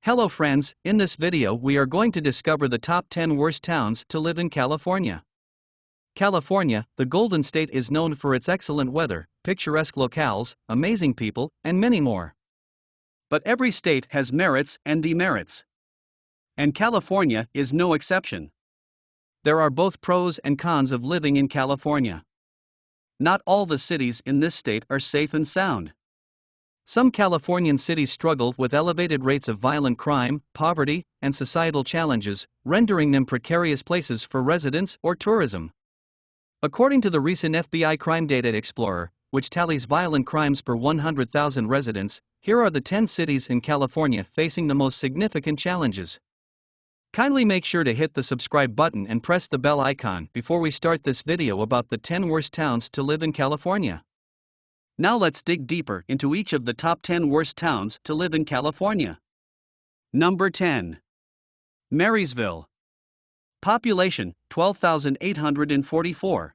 Hello friends, in this video we are going to discover the top 10 worst towns to live in California. California, the Golden State, is known for its excellent weather, picturesque locales, amazing people, and many more. But every state has merits and demerits. And California is no exception. There are both pros and cons of living in California. Not all the cities in this state are safe and sound. Some Californian cities struggle with elevated rates of violent crime, poverty, and societal challenges, rendering them precarious places for residents or tourism. According to the recent FBI Crime Data Explorer, which tallies violent crimes per 100,000 residents, here are the 10 cities in California facing the most significant challenges. Kindly make sure to hit the subscribe button and press the bell icon before we start this video about the 10 worst towns to live in California. Now let's dig deeper into each of the top 10 worst towns to live in California. Number 10. Marysville. Population, 12,844.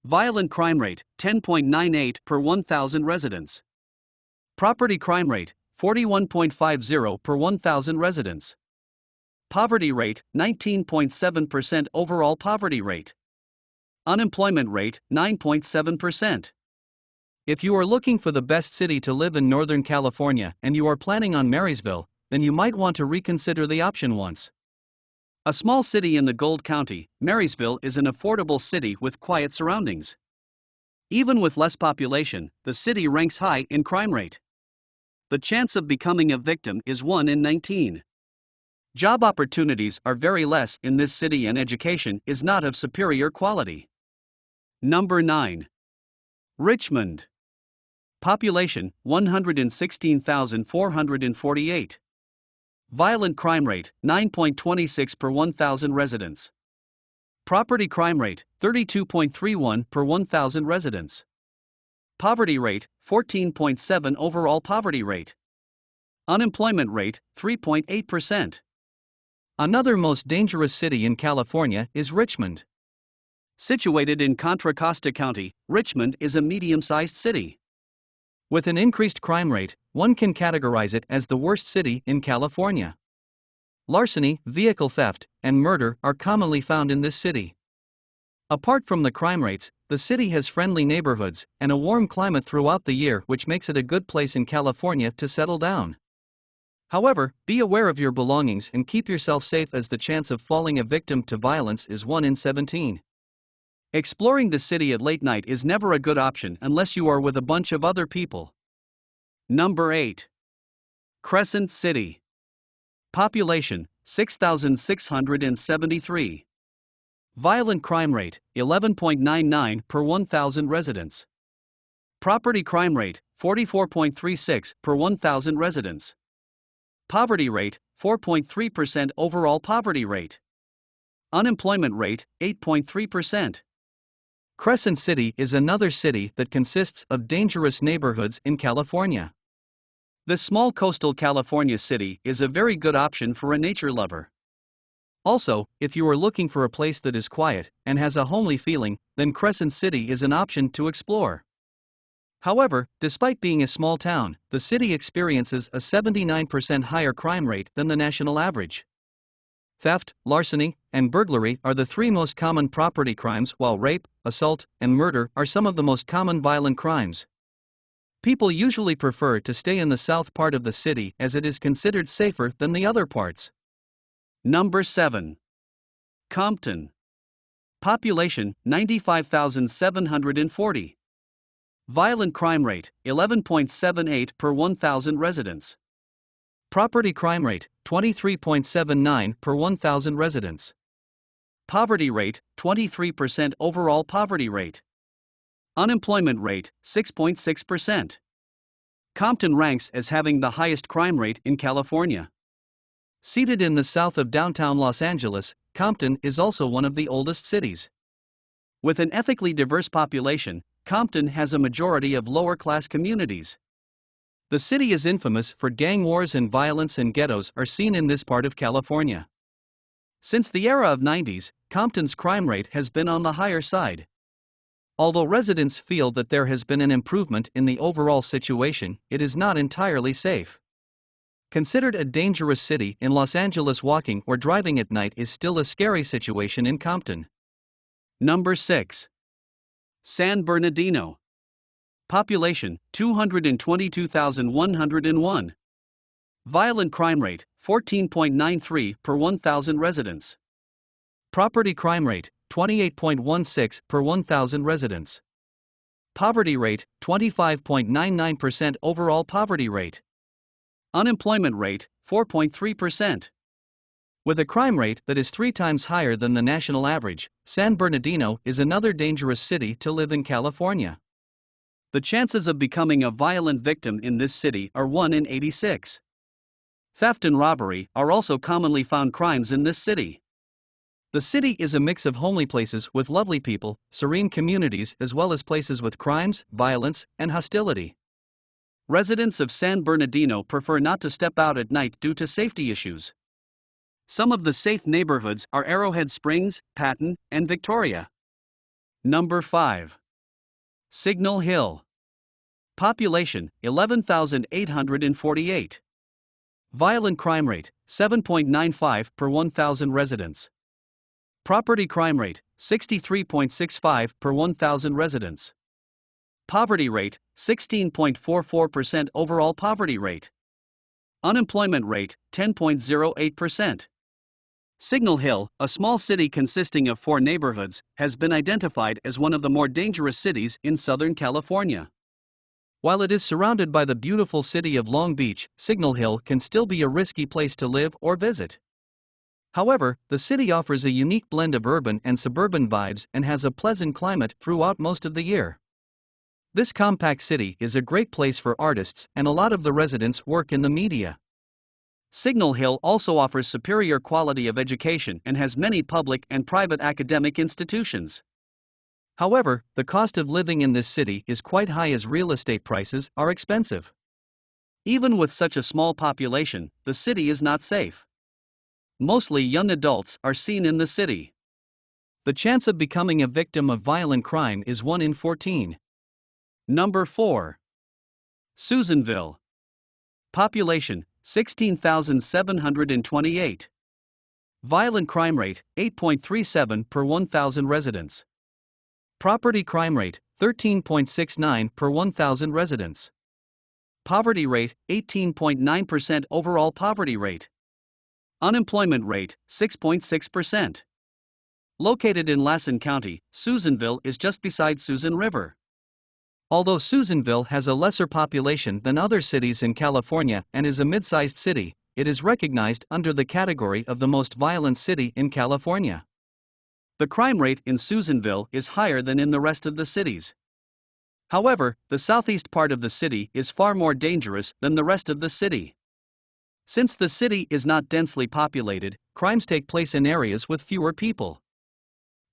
Violent crime rate, 10.98 per 1,000 residents. Property crime rate, 41.50 per 1,000 residents. Poverty rate, 19.7% overall poverty rate. Unemployment rate, 9.7%. If you are looking for the best city to live in Northern California and you are planning on Marysville, then you might want to reconsider the option once. A small city in the Gold County, Marysville is an affordable city with quiet surroundings. Even with less population, the city ranks high in crime rate. The chance of becoming a victim is 1 in 19. Job opportunities are very less in this city and education is not of superior quality. Number 9. Richmond. Population, 116,448. Violent crime rate, 9.26 per 1,000 residents. Property crime rate, 32.31 per 1,000 residents. Poverty rate, 14.7 overall poverty rate. Unemployment rate, 3.8%. Another most dangerous city in California is Richmond. Situated in Contra Costa County, Richmond is a medium-sized city. With an increased crime rate, one can categorize it as the worst city in California. Larceny, vehicle theft, and murder are commonly found in this city. Apart from the crime rates, the city has friendly neighborhoods and a warm climate throughout the year, which makes it a good place in California to settle down. However, be aware of your belongings and keep yourself safe, as the chance of falling a victim to violence is 1 in 17. Exploring the city at late night is never a good option unless you are with a bunch of other people. Number 8. Crescent City. Population, 6,673. Violent crime rate, 11.99 per 1,000 residents. Property crime rate, 44.36 per 1,000 residents. Poverty rate, 4.3% overall poverty rate. Unemployment rate, 8.3%. Crescent City is another city that consists of dangerous neighborhoods in California. This small coastal California city is a very good option for a nature lover. Also, if you are looking for a place that is quiet and has a homely feeling, then Crescent City is an option to explore. However, despite being a small town, the city experiences a 79% higher crime rate than the national average. Theft, larceny, and burglary are the 3 most common property crimes, while rape, assault, and murder are some of the most common violent crimes. People usually prefer to stay in the south part of the city as it is considered safer than the other parts. Number 7. Compton. Population, 95,740. Violent crime rate, 11.78 per 1,000 residents. Property crime rate, 23.79 per 1,000 residents. Poverty rate, 23% overall poverty rate. Unemployment rate, 6.6%. Compton ranks as having the highest crime rate in California. Seated in the south of downtown Los Angeles, Compton is also one of the oldest cities. With an ethnically diverse population, Compton has a majority of lower-class communities. The city is infamous for gang wars, and violence and ghettos are seen in this part of California. Since the era of 90s, Compton's crime rate has been on the higher side. Although residents feel that there has been an improvement in the overall situation, it is not entirely safe. Considered a dangerous city in Los Angeles, walking or driving at night is still a scary situation in Compton. Number 6. San Bernardino. Population 222,101. Violent crime rate 14.93 per 1,000 residents. Property crime rate 28.16 per 1,000 residents. Poverty rate 25.99% overall poverty rate. Unemployment rate 4.3%. With a crime rate that is 3 times higher than the national average, San Bernardino is another dangerous city to live in California. The chances of becoming a violent victim in this city are 1 in 86. Theft and robbery are also commonly found crimes in this city. The city is a mix of homely places with lovely people, serene communities, as well as places with crimes, violence, and hostility. Residents of San Bernardino prefer not to step out at night due to safety issues. Some of the safe neighborhoods are Arrowhead Springs, Patton, and Victoria. Number 5. Signal Hill. Population 11,848. Violent crime rate 7.95 per 1,000 residents. Property crime rate 63.65 per 1,000 residents. Poverty rate 16.44% overall poverty rate. Unemployment rate 10.08%. Signal Hill, a small city consisting of 4 neighborhoods, has been identified as one of the more dangerous cities in Southern California. While it is surrounded by the beautiful city of Long Beach, Signal Hill can still be a risky place to live or visit. However, the city offers a unique blend of urban and suburban vibes and has a pleasant climate throughout most of the year. This compact city is a great place for artists, and a lot of the residents work in the media. Signal Hill also offers superior quality of education and has many public and private academic institutions. However, the cost of living in this city is quite high as real estate prices are expensive. Even with such a small population, the city is not safe. Mostly young adults are seen in the city. The chance of becoming a victim of violent crime is 1 in 14. Number 4. Susanville. Population 16,728. Violent crime rate 8.37 per 1,000 residents. Property crime rate 13.69 per 1,000 residents. Poverty rate 18.9% overall poverty rate. Unemployment rate 6.6%. Located in Lassen County, Susanville is just beside Susan River. Although Susanville has a lesser population than other cities in California and is a mid-sized city, it is recognized under the category of the most violent city in California. The crime rate in Susanville is higher than in the rest of the cities. However, the southeast part of the city is far more dangerous than the rest of the city. Since the city is not densely populated, crimes take place in areas with fewer people.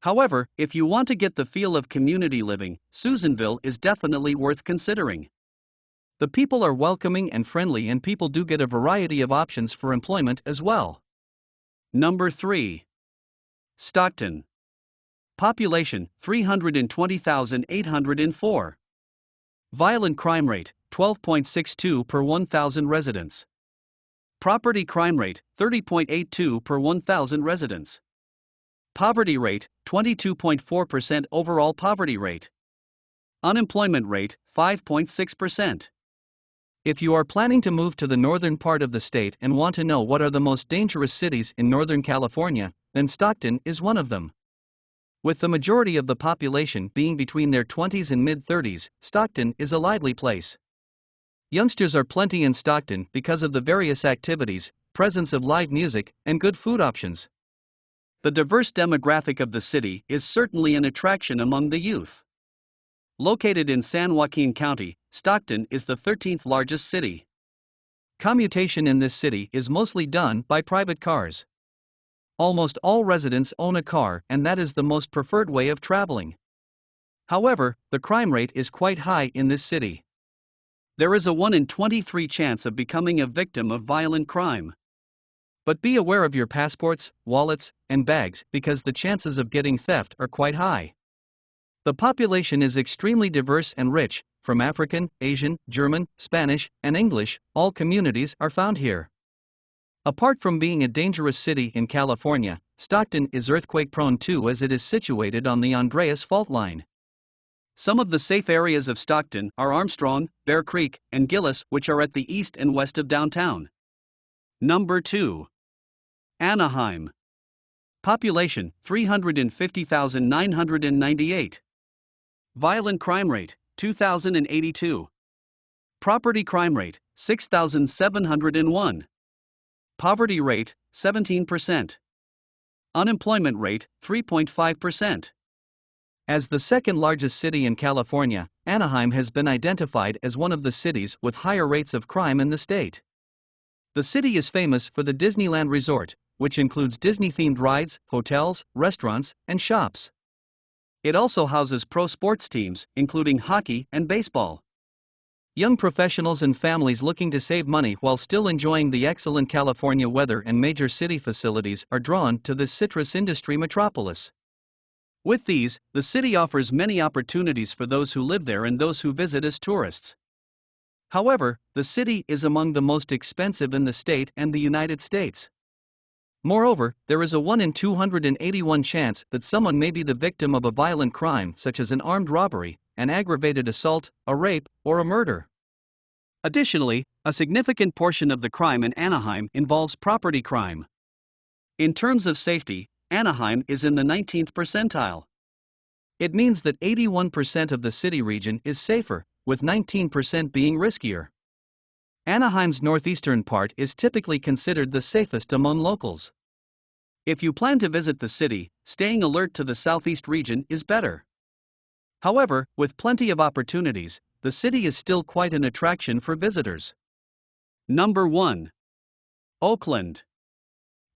However, if you want to get the feel of community living, Susanville is definitely worth considering. The people are welcoming and friendly, and people do get a variety of options for employment as well. Number 3. Stockton. Population 320,804. Violent crime rate 12.62 per 1,000 residents. Property crime rate 30.82 per 1,000 residents. Poverty rate 22.4% overall poverty rate. Unemployment rate 5.6%. If you are planning to move to the northern part of the state and want to know what are the most dangerous cities in Northern California, then Stockton is one of them. With the majority of the population being between their 20s and mid-30s, Stockton is a lively place. Youngsters are plenty in Stockton because of the various activities, presence of live music, and good food options. The diverse demographic of the city is certainly an attraction among the youth. Located in San Joaquin County, Stockton is the 13th largest city. Commutation in this city is mostly done by private cars. Almost all residents own a car, and that is the most preferred way of traveling. However, the crime rate is quite high in this city. There is a 1 in 23 chance of becoming a victim of violent crime. But be aware of your passports, wallets, and bags because the chances of getting theft are quite high. The population is extremely diverse and rich, from African, Asian, German, Spanish, and English, all communities are found here. Apart from being a dangerous city in California, Stockton is earthquake-prone too, as it is situated on the Andreas Fault Line. Some of the safe areas of Stockton are Armstrong, Bear Creek, and Gillis, which are at the east and west of downtown. Number 2. Anaheim. Population 350,998. Violent crime rate 2,082. Property crime rate 6,701. Poverty rate 17%. Unemployment rate 3.5%. As the second largest city in California, Anaheim has been identified as one of the cities with higher rates of crime in the state. The city is famous for the Disneyland Resort, which includes Disney-themed rides, hotels, restaurants, and shops. It also houses pro sports teams, including hockey and baseball. Young professionals and families looking to save money while still enjoying the excellent California weather and major city facilities are drawn to this citrus industry metropolis. With these, the city offers many opportunities for those who live there and those who visit as tourists. However, the city is among the most expensive in the state and the United States. Moreover, there is a 1 in 281 chance that someone may be the victim of a violent crime such as an armed robbery, an aggravated assault, a rape, or a murder. Additionally, a significant portion of the crime in Anaheim involves property crime. In terms of safety, Anaheim is in the 19th percentile. It means that 81% of the city region is safer, with 19% being riskier. Anaheim's northeastern part is typically considered the safest among locals. If you plan to visit the city, staying alert to the southeast region is better. However, with plenty of opportunities, the city is still quite an attraction for visitors. Number 1. Oakland.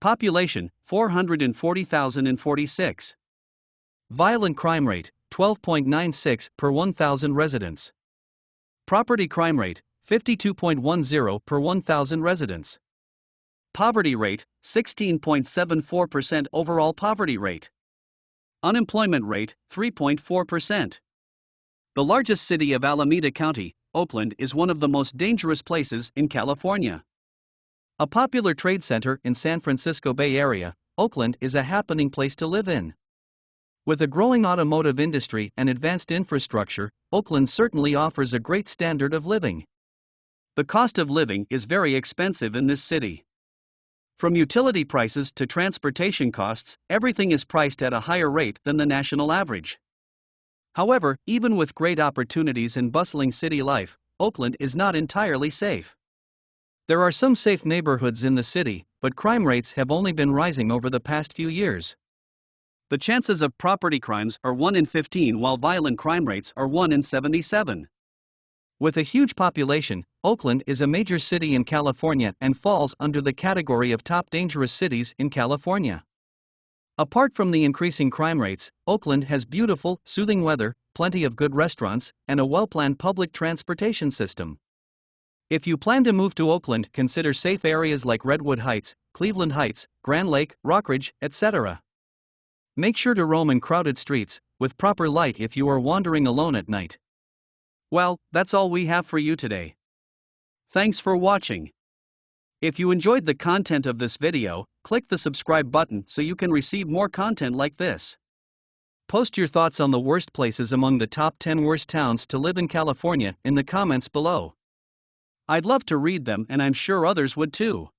Population 440,046. Violent crime rate 12.96 per 1,000 residents. Property crime rate 52.10 per 1,000 residents. Poverty rate 16.74% overall poverty rate. Unemployment rate 3.4%. The largest city of Alameda County, Oakland, is one of the most dangerous places in California. A popular trade center in San Francisco Bay Area, Oakland is a happening place to live in. With a growing automotive industry and advanced infrastructure, Oakland certainly offers a great standard of living. The cost of living is very expensive in this city. From utility prices to transportation costs, everything is priced at a higher rate than the national average. However, even with great opportunities and bustling city life, Oakland is not entirely safe. There are some safe neighborhoods in the city, but crime rates have only been rising over the past few years. The chances of property crimes are 1 in 15, while violent crime rates are 1 in 77. With a huge population, Oakland is a major city in California and falls under the category of top dangerous cities in California. Apart from the increasing crime rates, Oakland has beautiful, soothing weather, plenty of good restaurants, and a well-planned public transportation system. If you plan to move to Oakland, consider safe areas like Redwood Heights, Cleveland Heights, Grand Lake, Rockridge, etc. Make sure to roam in crowded streets, with proper light if you are wandering alone at night. Well, that's all we have for you today. Thanks for watching. If you enjoyed the content of this video, click the subscribe button so you can receive more content like this. Post your thoughts on the worst places among the top 10 worst towns to live in California in the comments below. I'd love to read them, and I'm sure others would too.